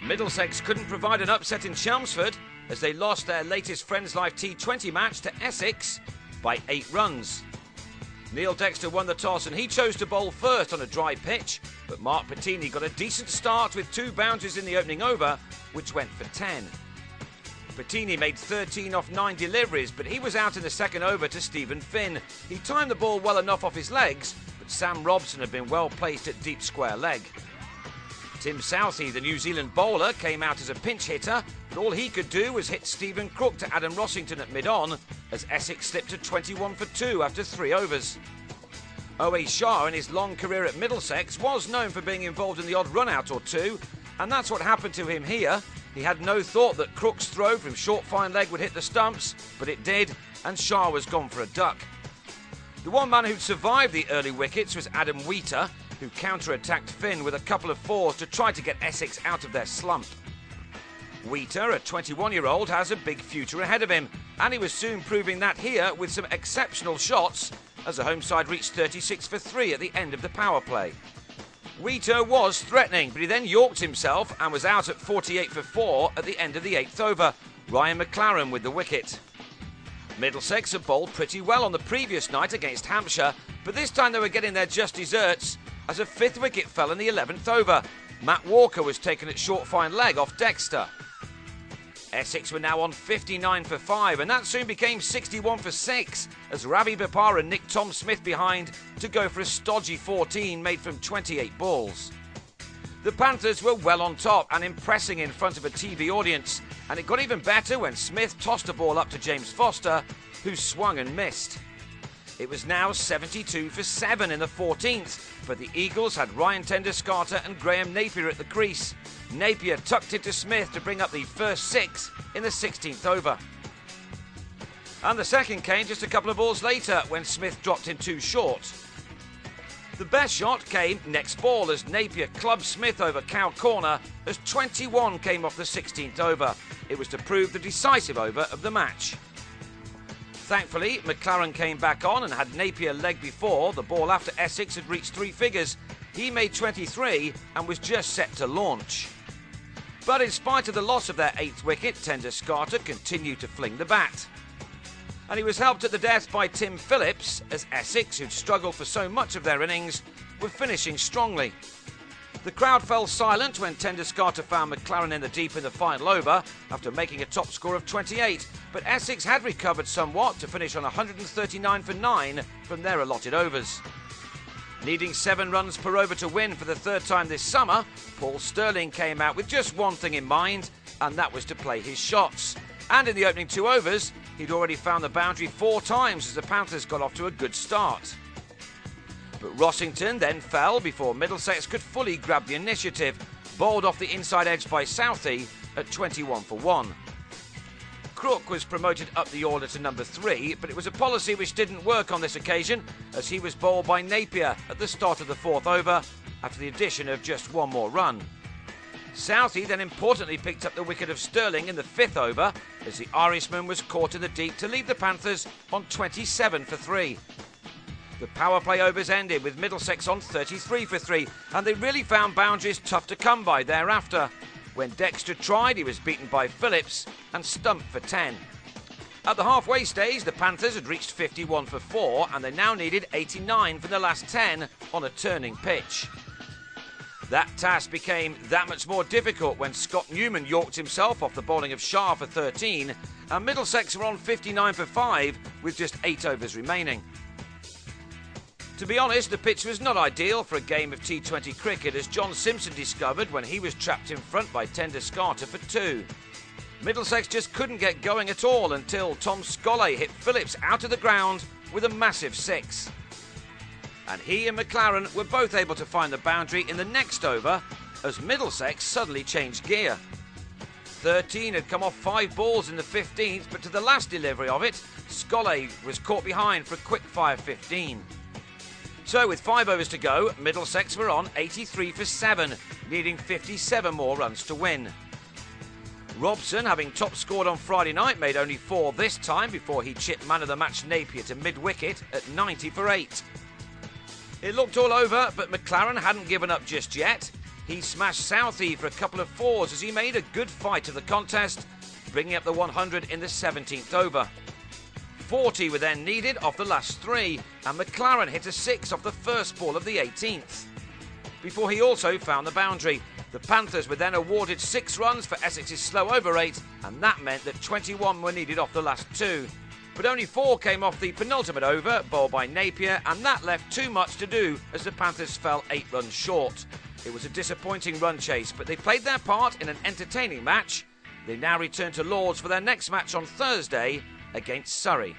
Middlesex couldn't provide an upset in Chelmsford as they lost their latest Friends Life T20 match to Essex by 8 runs. Neil Dexter won the toss and he chose to bowl first on a dry pitch, but Mark Pettini got a decent start with 2 boundaries in the opening over, which went for 10. Pettini made 13 off 9 deliveries, but he was out in the second over to Stephen Finn. He timed the ball well enough off his legs, but Sam Robson had been well placed at deep square leg. Tim Southee, the New Zealand bowler, came out as a pinch hitter, but all he could do was hit Stephen Crook to Adam Rossington at mid-on as Essex slipped to 21 for 2 after 3 overs. Shah, in his long career at Middlesex, was known for being involved in the odd run-out or two, and that's what happened to him here. He had no thought that Crook's throw from short fine leg would hit the stumps, but it did, and Shah was gone for a duck. The one man who'd survived the early wickets was Adam Wheater, who counter-attacked Finn with a couple of 4s to try to get Essex out of their slump. Wheater, a 21-year-old, has a big future ahead of him, and he was soon proving that here with some exceptional shots as the home side reached 36 for 3 at the end of the power play. Wheater was threatening, but he then yorked himself and was out at 48 for 4 at the end of the 8th over. Ryan McLaren with the wicket. Middlesex had bowled pretty well on the previous night against Hampshire, but this time they were getting their just desserts as a 5th wicket fell in the 11th over. Matt Walker was taken at short fine leg off Dexter. Essex were now on 59 for 5, and that soon became 61 for 6 as Ravi Bapara nicked Tom Smith behind to go for a stodgy 14 made from 28 balls. The Panthers were well on top and impressing in front of a TV audience, and it got even better when Smith tossed a ball up to James Foster, who swung and missed. It was now 72 for 7 in the 14th, but the Eagles had Ryan Doeschate and Graham Napier at the crease. Napier tucked into Smith to bring up the first 6 in the 16th over. And the second came just a couple of balls later when Smith dropped in too short. The best shot came next ball as Napier clubbed Smith over cow corner as 21 came off the 16th over. It was to prove the decisive over of the match. Thankfully, McLaren came back on and had Napier leg before the ball after Essex had reached 3 figures. He made 23 and was just set to launch. But in spite of the loss of their 8th wicket, Doeschate continued to fling the bat. And he was helped at the death by Tim Phillips as Essex, who'd struggled for so much of their innings, were finishing strongly. The crowd fell silent when Doeschate found McLaren in the deep in the final over after making a top score of 28, but Essex had recovered somewhat to finish on 139 for 9 from their allotted overs. Needing 7 runs per over to win for the 3rd time this summer, Paul Stirling came out with just one thing in mind, and that was to play his shots. And in the opening 2 overs, he'd already found the boundary 4 times as the Panthers got off to a good start. But Rossington then fell before Middlesex could fully grab the initiative, bowled off the inside edge by Southee at 21 for 1. Crook was promoted up the order to number 3, but it was a policy which didn't work on this occasion as he was bowled by Napier at the start of the 4th over after the addition of just 1 more run. Southee then importantly picked up the wicket of Stirling in the 5th over as the Irishman was caught in the deep to leave the Panthers on 27 for 3. The power play overs ended with Middlesex on 33 for 3, and they really found boundaries tough to come by thereafter. When Dexter tried, he was beaten by Phillips and stumped for 10. At the halfway stage, the Panthers had reached 51 for 4, and they now needed 89 for the last 10 on a turning pitch. That task became that much more difficult when Scott Newman yorked himself off the bowling of Shah for 13, and Middlesex were on 59 for 5 with just 8 overs remaining. To be honest, the pitch was not ideal for a game of T20 cricket, as John Simpson discovered when he was trapped in front by Doeschate for 2. Middlesex just couldn't get going at all until Tom Scollay hit Phillips out of the ground with a massive 6. And he and McLaren were both able to find the boundary in the next over as Middlesex suddenly changed gear. 13 had come off 5 balls in the 15th, but to the last delivery of it, Scollay was caught behind for a quick fire 15. So with 5 overs to go, Middlesex were on 83 for 7, needing 57 more runs to win. Robson, having top scored on Friday night, made only 4 this time before he chipped man of the match Napier to mid-wicket at 90 for 8. It looked all over, but McLaren hadn't given up just yet. He smashed Southee for a couple of fours as he made a good fight of the contest, bringing up the 100 in the 17th over. 40 were then needed off the last 3, and McLaren hit a 6 off the first ball of the 18th. Before he also found the boundary, the Panthers were then awarded 6 runs for Essex's slow over rate, and that meant that 21 were needed off the last 2. But only 4 came off the penultimate over, bowled by Napier, and that left too much to do as the Panthers fell 8 runs short. It was a disappointing run chase, but they played their part in an entertaining match. They now return to Lords for their next match on Thursday against Surrey.